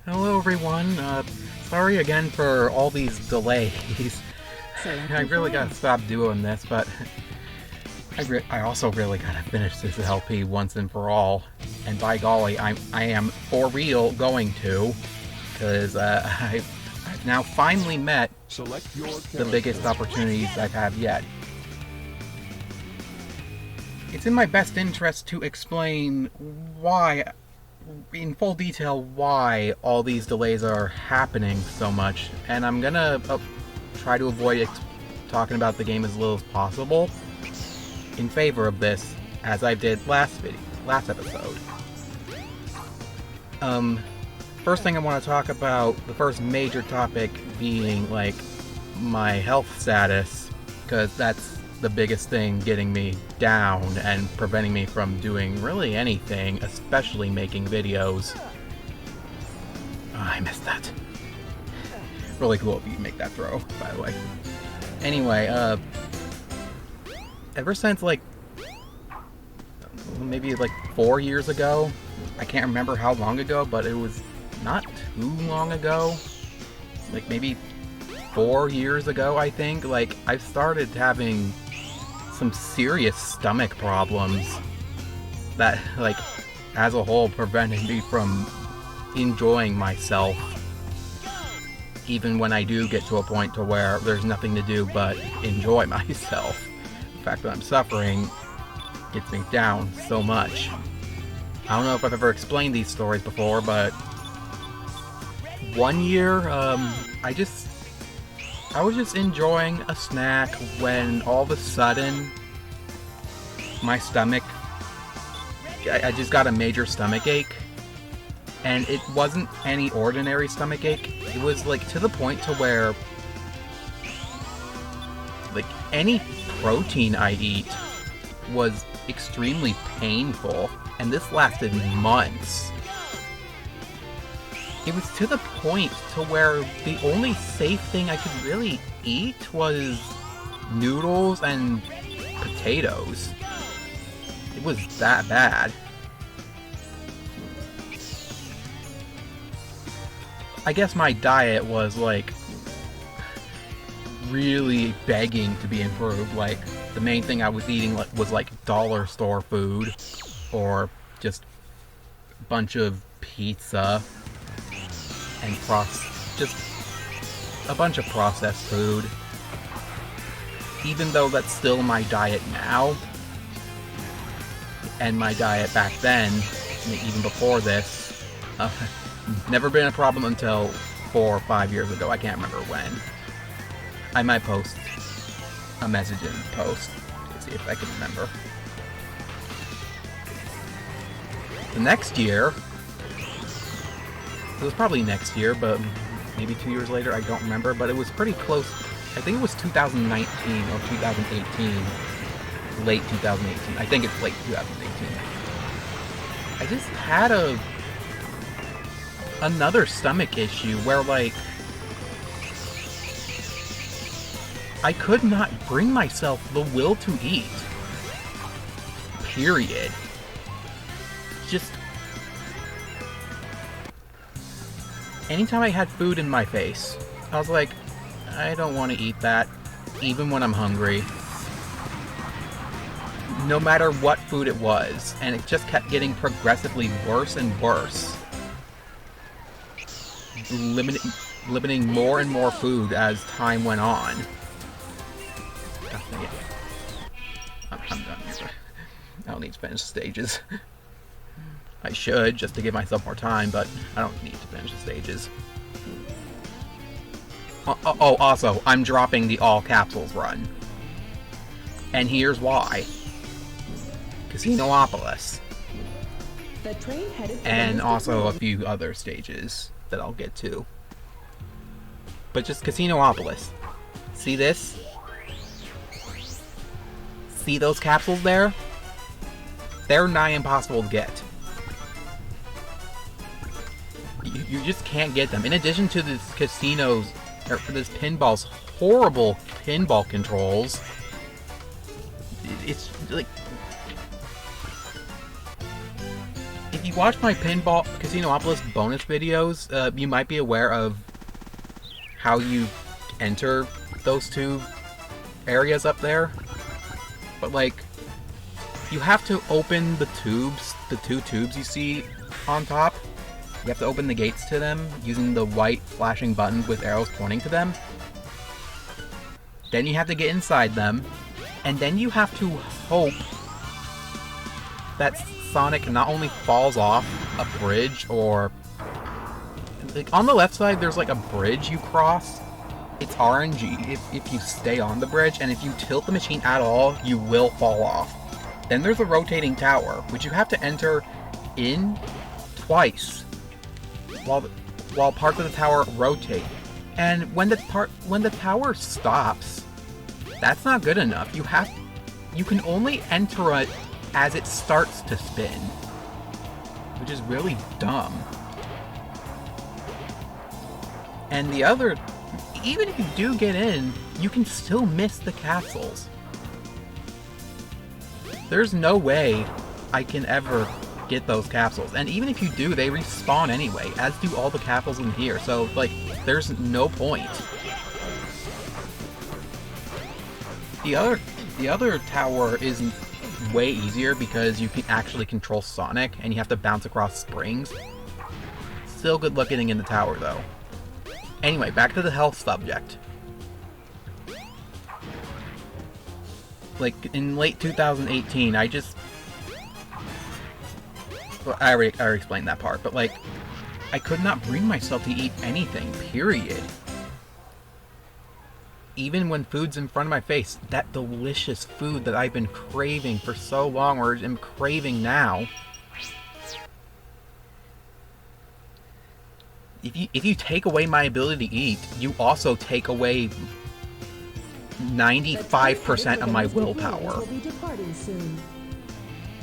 Hello everyone, sorry again for all these delays. I really gotta stop doing this, but I also really gotta finish this LP once and for all. And by golly, I am for real going to, because I've now finally met the biggest opportunities I've had yet. It's in my best interest to explain why, in full detail, why all these delays are happening so much, and I'm gonna try to avoid talking about the game as little as possible in favor of this, as I did last episode. First thing I want to talk about, the first major topic being, like, my health status, because that's the biggest thing getting me down and preventing me from doing really anything, especially making videos. Oh, I missed that. Really cool if you make that throw, by the way. Anyway, ever since, like, maybe like 4 years ago, I can't remember how long ago, but it was not too long ago, like maybe 4 years ago, I think, like, I started having some serious stomach problems that, like, as a whole prevented me from enjoying myself, even when I do get to a point to where there's nothing to do but enjoy myself. The fact that I'm suffering gets me down so much. I don't know if I've ever explained these stories before, but one year, I was just enjoying a snack when all of a sudden my stomach, I just got a major stomach ache, and it wasn't any ordinary stomach ache. It was, like, to the point to where, like, any protein I eat was extremely painful, and this lasted months. It was to the point to where the only safe thing I could really eat was noodles and potatoes. It was that bad. I guess my diet was, like, really begging to be improved. Like, the main thing I was eating was, like, dollar store food, or just a bunch of pizza and just a bunch of processed food. Even though that's still my diet now, and my diet back then, even before this, never been a problem until 4 or 5 years ago. I can't remember when. I might post a message in the post to see if I can remember. The next year, it was probably next year, but maybe 2 years later, I don't remember, but it was pretty close. I think it was 2019 or 2018. Late 2018. I think it's late 2018. I just had another stomach issue where, like, I could not bring myself the will to eat. Period. Just anytime I had food in my face, I was like, I don't want to eat that, even when I'm hungry. No matter what food it was, and it just kept getting progressively worse and worse. Limiting more and more food as time went on. I'm done here. I don't need to finish the stages. I should, just to give myself more time, but I don't need to finish the stages. Oh, also, I'm dropping the all capsules run. And here's why. Casinopolis. And also a few other stages that I'll get to. But just Casinopolis. See this? See those capsules there? They're nigh impossible to get. You just can't get them. In addition to this casino's, or this pinball's horrible pinball controls, it's like, if you you've watched my Pinball Casinopolis bonus videos, you might be aware of how you enter those two areas up there. But like, you have to open the tubes, the two tubes you see on top. You have to open the gates to them using the white flashing buttons with arrows pointing to them. Then you have to get inside them, and then you have to hope that Sonic not only falls off a bridge or... Like, on the left side, there's like a bridge you cross. It's RNG if you stay on the bridge, and if you tilt the machine at all, you will fall off. Then there's a rotating tower, which you have to enter in twice while parts of the tower rotate. And when the tower stops, that's not good enough. You can only enter it as it starts to spin, which is really dumb. And the other, even if you do get in, you can still miss the castles. There's no way I can ever get those capsules. And even if you do, they respawn anyway, as do all the capsules in here. So, like, there's no point. The other tower is way easier because you can actually control Sonic and you have to bounce across springs. Still good luck getting in the tower, though. Anyway, back to the health subject. Like, in late 2018, I already explained that part, but like, I could not bring myself to eat anything, period. Even when food's in front of my face, that delicious food that I've been craving for so long, or am craving now. If you take away my ability to eat, you also take away 95% of my willpower.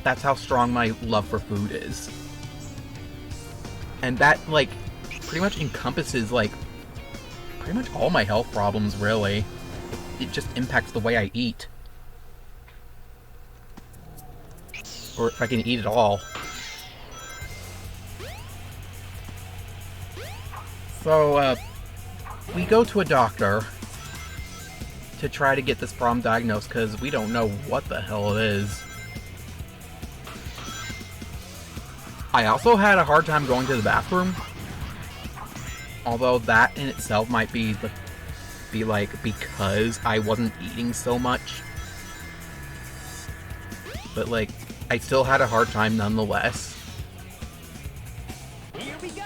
That's how strong my love for food is. And that, like, pretty much encompasses, like, pretty much all my health problems, really. It just impacts the way I eat. Or if I can eat at all. So, we go to a doctor to try to get this problem diagnosed, because we don't know what the hell it is. I also had a hard time going to the bathroom. Although that in itself might be like because I wasn't eating so much. But like, I still had a hard time nonetheless. Here we go.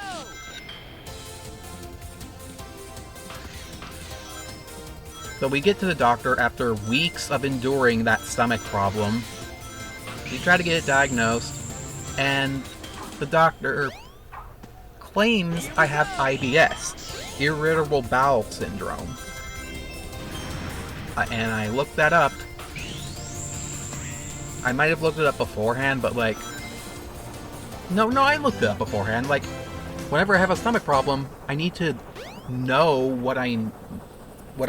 So we get to the doctor after weeks of enduring that stomach problem. We try to get it diagnosed, and the doctor claims I have IBS, Irritable Bowel Syndrome. And I looked that up. I might have looked it up beforehand, but like... No, I looked it up beforehand. Like, whenever I have a stomach problem, I need to know what I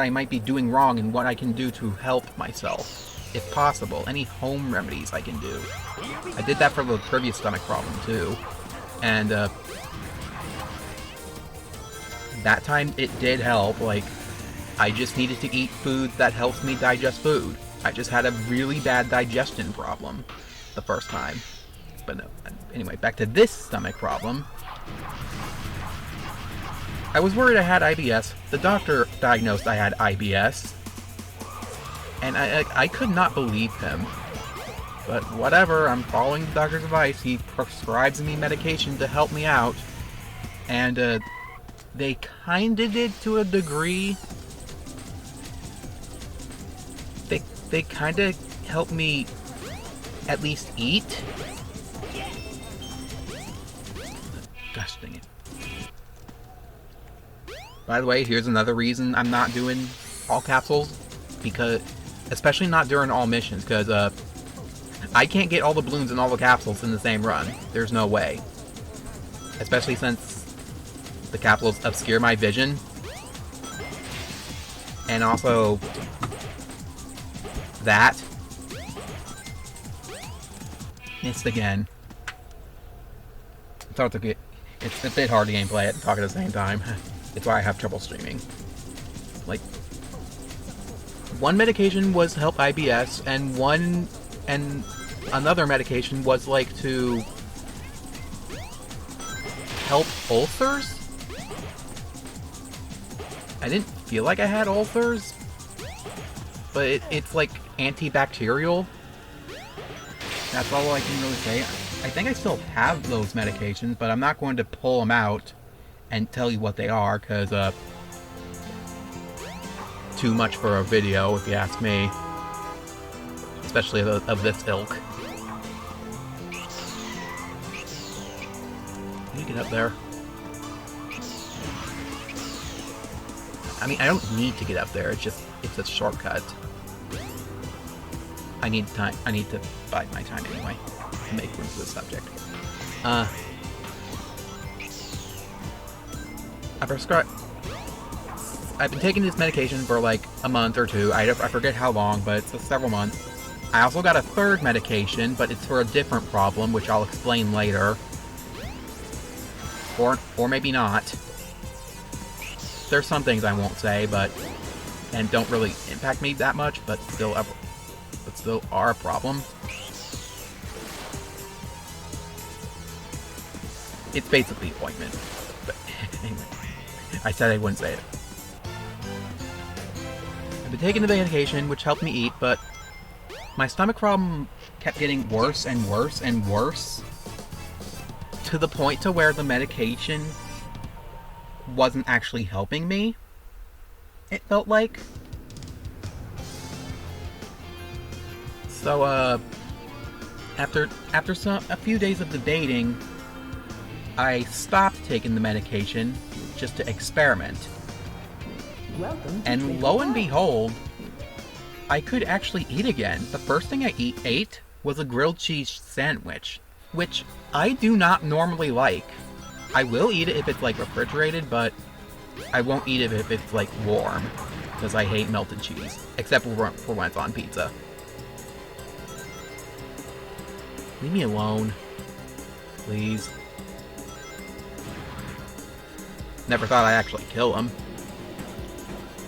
might be doing wrong and what I can do to help myself, if possible. Any home remedies I can do. I did that for the previous stomach problem, too. And, that time it did help. Like, I just needed to eat food that helps me digest food. I just had a really bad digestion problem the first time. But no, anyway, back to this stomach problem. I was worried I had IBS. The doctor diagnosed I had IBS. And I could not believe him. But whatever, I'm following the doctor's advice. He prescribes me medication to help me out. And, they kinda did to a degree. They kinda helped me at least eat. Gosh dang it. By the way, here's another reason I'm not doing all capsules. Because, especially not during all missions, because, I can't get all the balloons and all the capsules in the same run. There's no way. Especially since the capsules obscure my vision. And also... that. Missed again. starts to get... It's a bit hard to gameplay it and talk at the same time. It's why I have trouble streaming. Like, one medication was to help IBS, and another medication was like to help ulcers? I didn't feel like I had ulcers, but it's like antibacterial. That's all I can really say. I think I still have those medications, but I'm not going to pull them out and tell you what they are, because too much for a video, if you ask me. Especially of this ilk. Can you get up there? I mean, I don't need to get up there, it's a shortcut. I need time, I need to bide my time anyway, to make room for the subject. I've been taking this medication for like a month or two. I forget how long, but it's several months. I also got a third medication, but it's for a different problem, which I'll explain later. Or maybe not. There's some things I won't say, and don't really impact me that much, but still are a problem. It's basically ointment. But anyway, I said I wouldn't say it. I've been taking the medication, which helped me eat, but my stomach problem kept getting worse and worse and worse, to the point to where the medication wasn't actually helping me, it felt like. So, after a few days of debating, I stopped taking the medication just to experiment. And lo and behold, I could actually eat again. The first thing I ate was a grilled cheese sandwich, which I do not normally like. I will eat it if it's like refrigerated, but I won't eat it if it's like warm, because I hate melted cheese, except for when it's on pizza. Leave me alone, please. Never thought I'd actually kill him.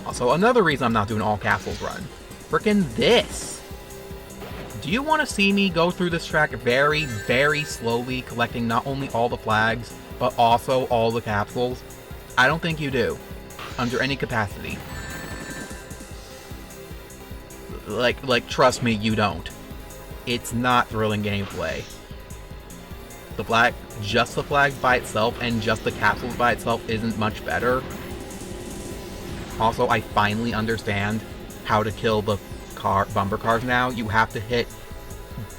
Also, another reason I'm not doing all castles run. Frickin' this! Do you want to see me go through this track very, very slowly, collecting not only all the flags, but also all the capsules? I don't think you do. Under any capacity. Like, trust me, you don't. It's not thrilling gameplay. Just the flag by itself and just the capsules by itself isn't much better. Also, I finally understand how to kill the bumper cars now. You have to hit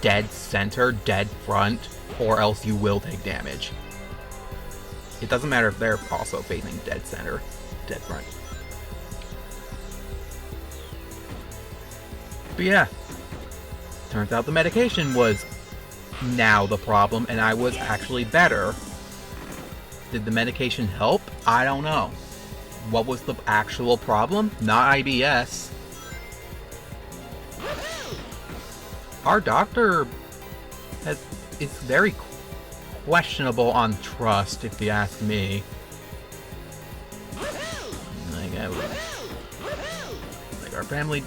dead center, dead front, or else you will take damage. It doesn't matter if they're also facing dead center, dead front. But yeah, turns out the medication was now the problem, and I was actually better. Did the medication help? I don't know. What was the actual problem? Not IBS. Our doctor is very questionable on trust, if you ask me. Like our family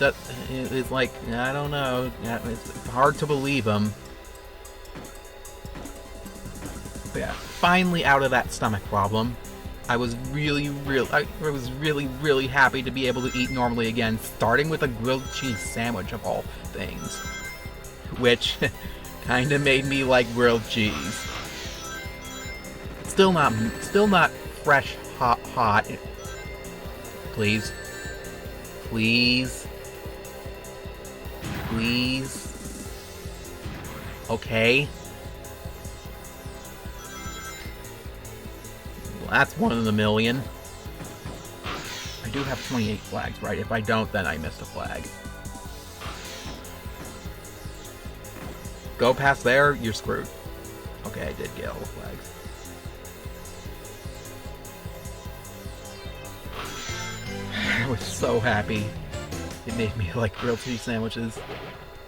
is like, I don't know. It's hard to believe him. But yeah, finally out of that stomach problem. I was really happy to be able to eat normally again, starting with a grilled cheese sandwich of all things, which kind of made me like grilled cheese. Still not fresh, hot. Please. Okay. Well, that's one in a million. I do have 28 flags, right? If I don't, then I missed a flag. Go past there, you're screwed. Okay, I did get all the flags. I was so happy. It made me like grilled cheese sandwiches.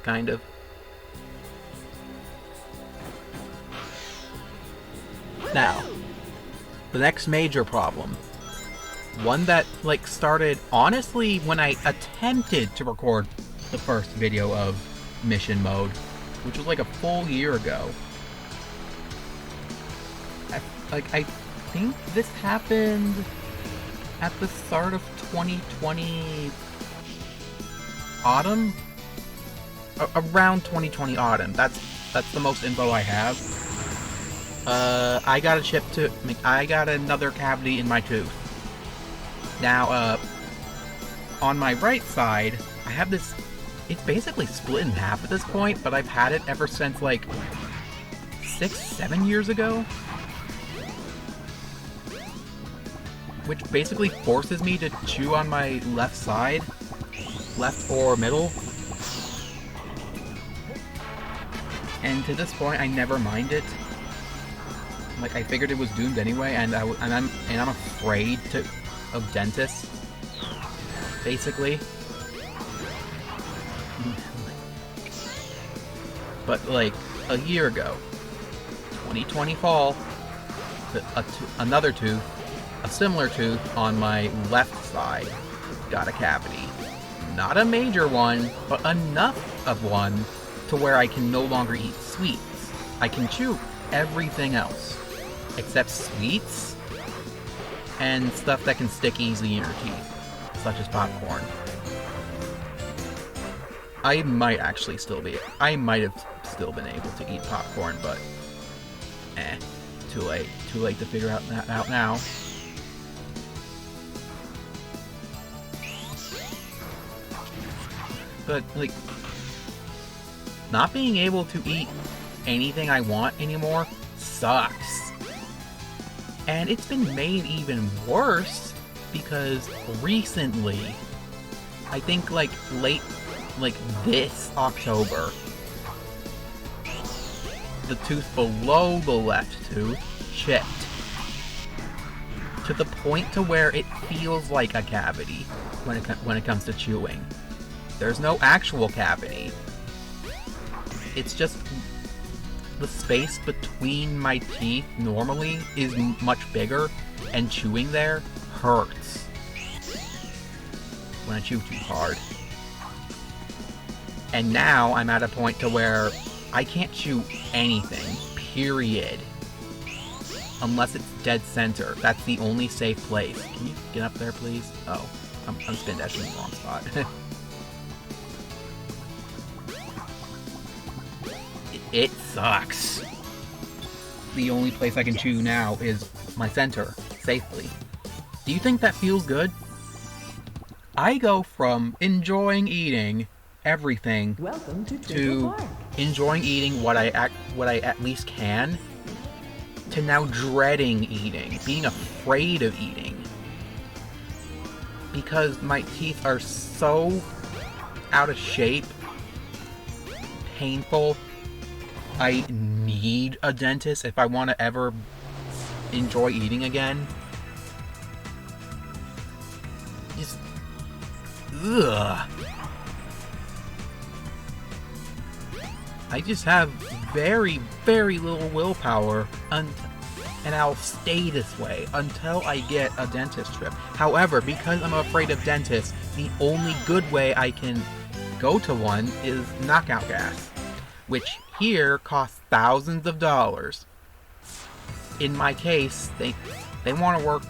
Kind of. Now, the next major problem. One that, like, started, honestly, when I attempted to record the first video of Mission Mode, which was like a full year ago. I think this happened at the start of 2020 autumn? Around 2020 autumn. That's the most info I have. I got another cavity in my tooth. Now, on my right side, I have this, it's basically split in half at this point, but I've had it ever since, like, 6-7 years ago. Which basically forces me to chew on my left side, left or middle. And to this point, I never mind it. Like, I figured it was doomed anyway, and I'm afraid of dentists, basically. But like a year ago, 2020 fall, another tooth, a similar tooth on my left side, got a cavity. Not a major one, but enough of one to where I can no longer eat sweets. I can chew everything else, except sweets and stuff that can stick easily in your teeth, such as popcorn. I might have still been able to eat popcorn, but too late to figure that out now. But, like, not being able to eat anything I want anymore sucks. And it's been made even worse because recently, I think like this October, the tooth below the left tooth chipped to the point to where it feels like a cavity when it comes to chewing. There's no actual cavity. It's just the space between my teeth normally is much bigger, and chewing there hurts when I chew too hard. And now I'm at a point to where I can't chew anything, period. Unless it's dead center. That's the only safe place. Can you get up there, please? Oh, I'm spin dashing in the wrong spot. It sucks. The only place I can chew now is my center, safely. Do you think that feels good? I go from enjoying eating everything to enjoying eating what I at least can, to now dreading eating, being afraid of eating. Because my teeth are so out of shape, painful, I need a dentist if I want to ever enjoy eating again. Just, ugh. I just have very, very little willpower, and I'll stay this way until I get a dentist trip. However, because I'm afraid of dentists, the only good way I can go to one is knockout gas, which here costs thousands of dollars. In my case, they want to work,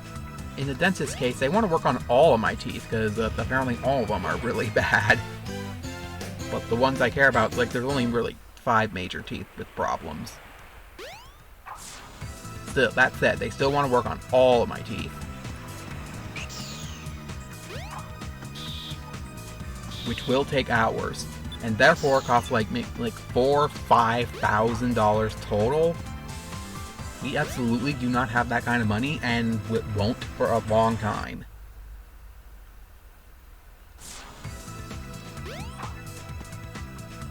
in the dentist's case, they want to work on all of my teeth, because apparently all of them are really bad. But the ones I care about, like, there's only really 5 major teeth with problems. Still, that said, they still want to work on all of my teeth. Which will take hours, and therefore cost like $4,000 or $5,000 total. We absolutely do not have that kind of money, and it won't for a long time.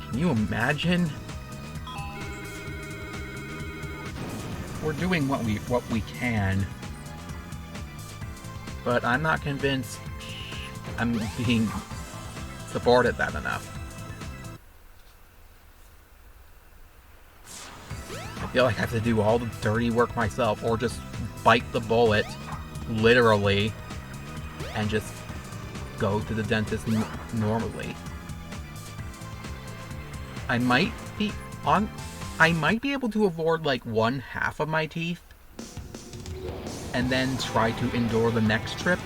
Can you imagine? We're doing what we can, but I'm not convinced I'm being supported that enough. feel like I have to do all the dirty work myself, or just bite the bullet, literally, and just go to the dentist normally. I might be able to avoid like 1/2 of my teeth, and then try to endure the next trip.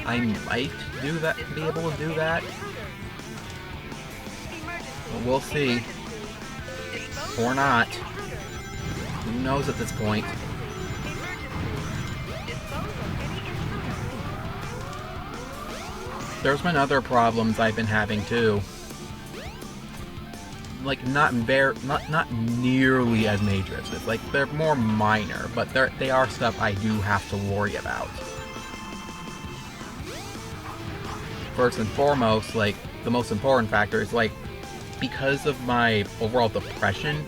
I might be able to do that. But we'll see. Or not. Who knows at this point? There's been other problems I've been having too. Like not nearly as major as this. Like they're more minor, but they are stuff I do have to worry about. First and foremost, like the most important factor is like because of my overall depression,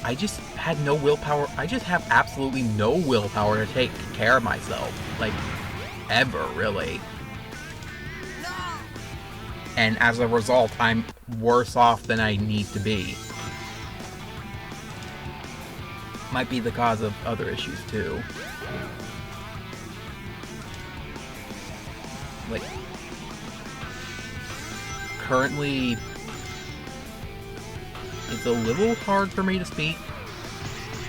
I just had no willpower. I just have absolutely no willpower to take care of myself. Like ever, really. And as a result, I'm worse off than I need to be. Might be the cause of other issues too. Like, currently, it's a little hard for me to speak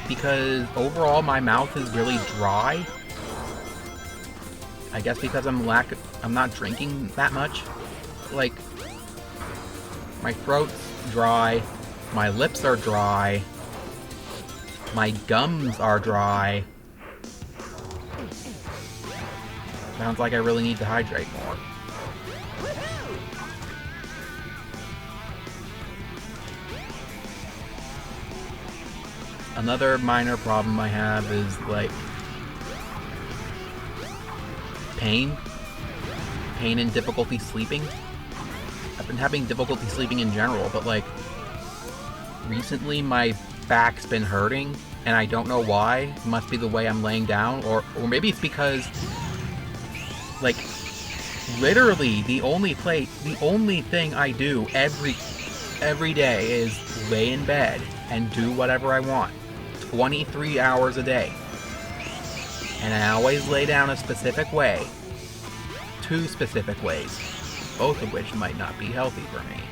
because overall my mouth is really dry. I guess because I'm not drinking that much. Like, my throat's dry, my lips are dry, my gums are dry. Sounds like I really need to hydrate more. Another minor problem I have is, like, pain and difficulty sleeping. I've been having difficulty sleeping in general, but, like, recently my back's been hurting, and I don't know why. It must be the way I'm laying down, or maybe it's because, like, literally the only thing I do every day is lay in bed and do whatever I want. 23 hours a day. And I always lay down a specific way. 2 specific ways. Both of which might not be healthy for me.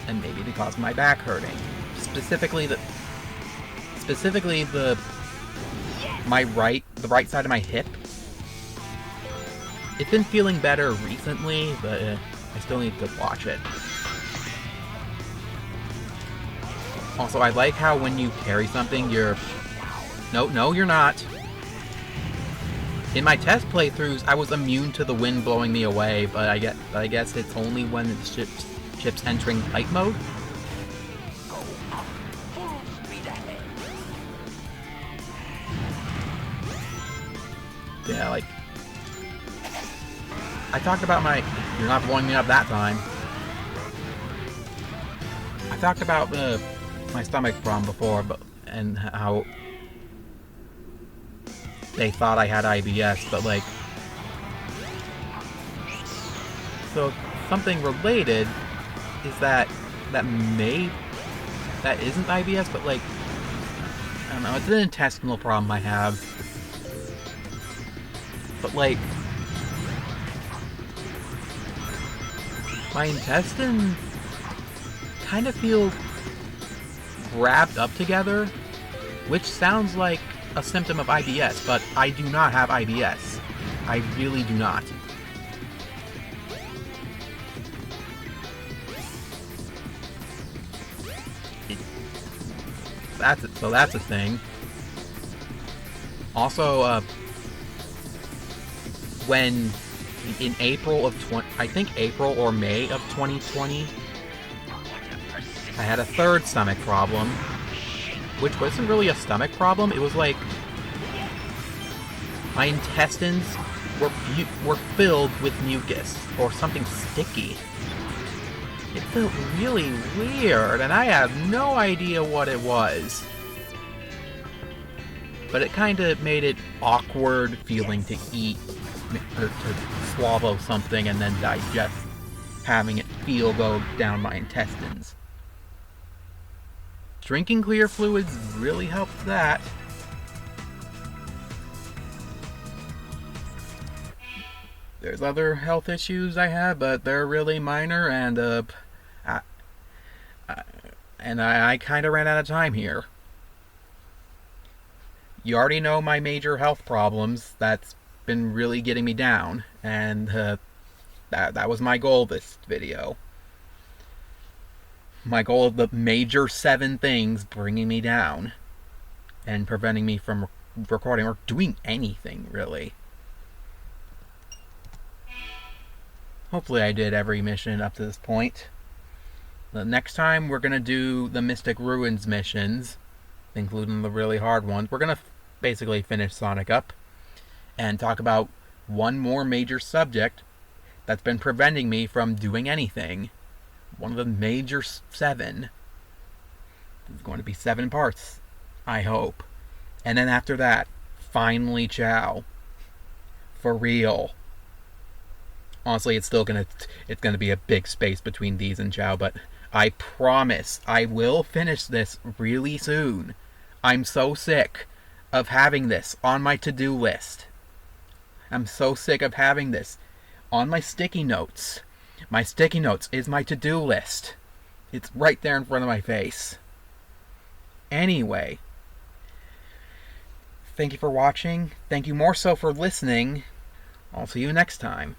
And maybe to cause my back hurting. Specifically the right side of my hip. It's been feeling better recently, but I still need to watch it. Also, I like how when you carry something, No, you're not. In my test playthroughs, I was immune to the wind blowing me away, but I guess it's only when the ship's entering flight mode. Yeah, like, I talked about you're not blowing me up that time. I talked about my stomach problem before, and how they thought I had IBS, but, like, so something related is that isn't IBS, but, like, I don't know, it's an intestinal problem I have. But, like, my intestines kind of feel wrapped up together, which sounds like a symptom of IBS, but I do not have IBS. I really do not. So that's a thing. Also, when in April or May of 2020, I had a third stomach problem, which wasn't really a stomach problem. It was like my intestines were filled with mucus or something sticky. It felt really weird, and I have no idea what it was. But it kind of made it awkward feeling to eat, or to swallow something and then digest, having it go down my intestines. Drinking clear fluids really helps that. There's other health issues I have, but they're really minor, and I kind of ran out of time here. You already know my major health problems. That's been really getting me down, and that was my goal this video. My goal of the major 7 things bringing me down and preventing me from recording or doing anything, really. Hopefully I did every mission up to this point. The next time we're going to do the Mystic Ruins missions, including the really hard ones. We're going to basically finish Sonic up and talk about one more major subject that's been preventing me from doing anything. One of the major 7. There's going to be 7 parts, I hope. And then after that, finally Chao. For real. Honestly, it's gonna be a big space between these and Chao, but I promise I will finish this really soon. I'm so sick of having this on my to-do list. I'm so sick of having this on my sticky notes. My sticky notes is my to-do list. It's right there in front of my face. Anyway, thank you for watching. Thank you more so for listening. I'll see you next time.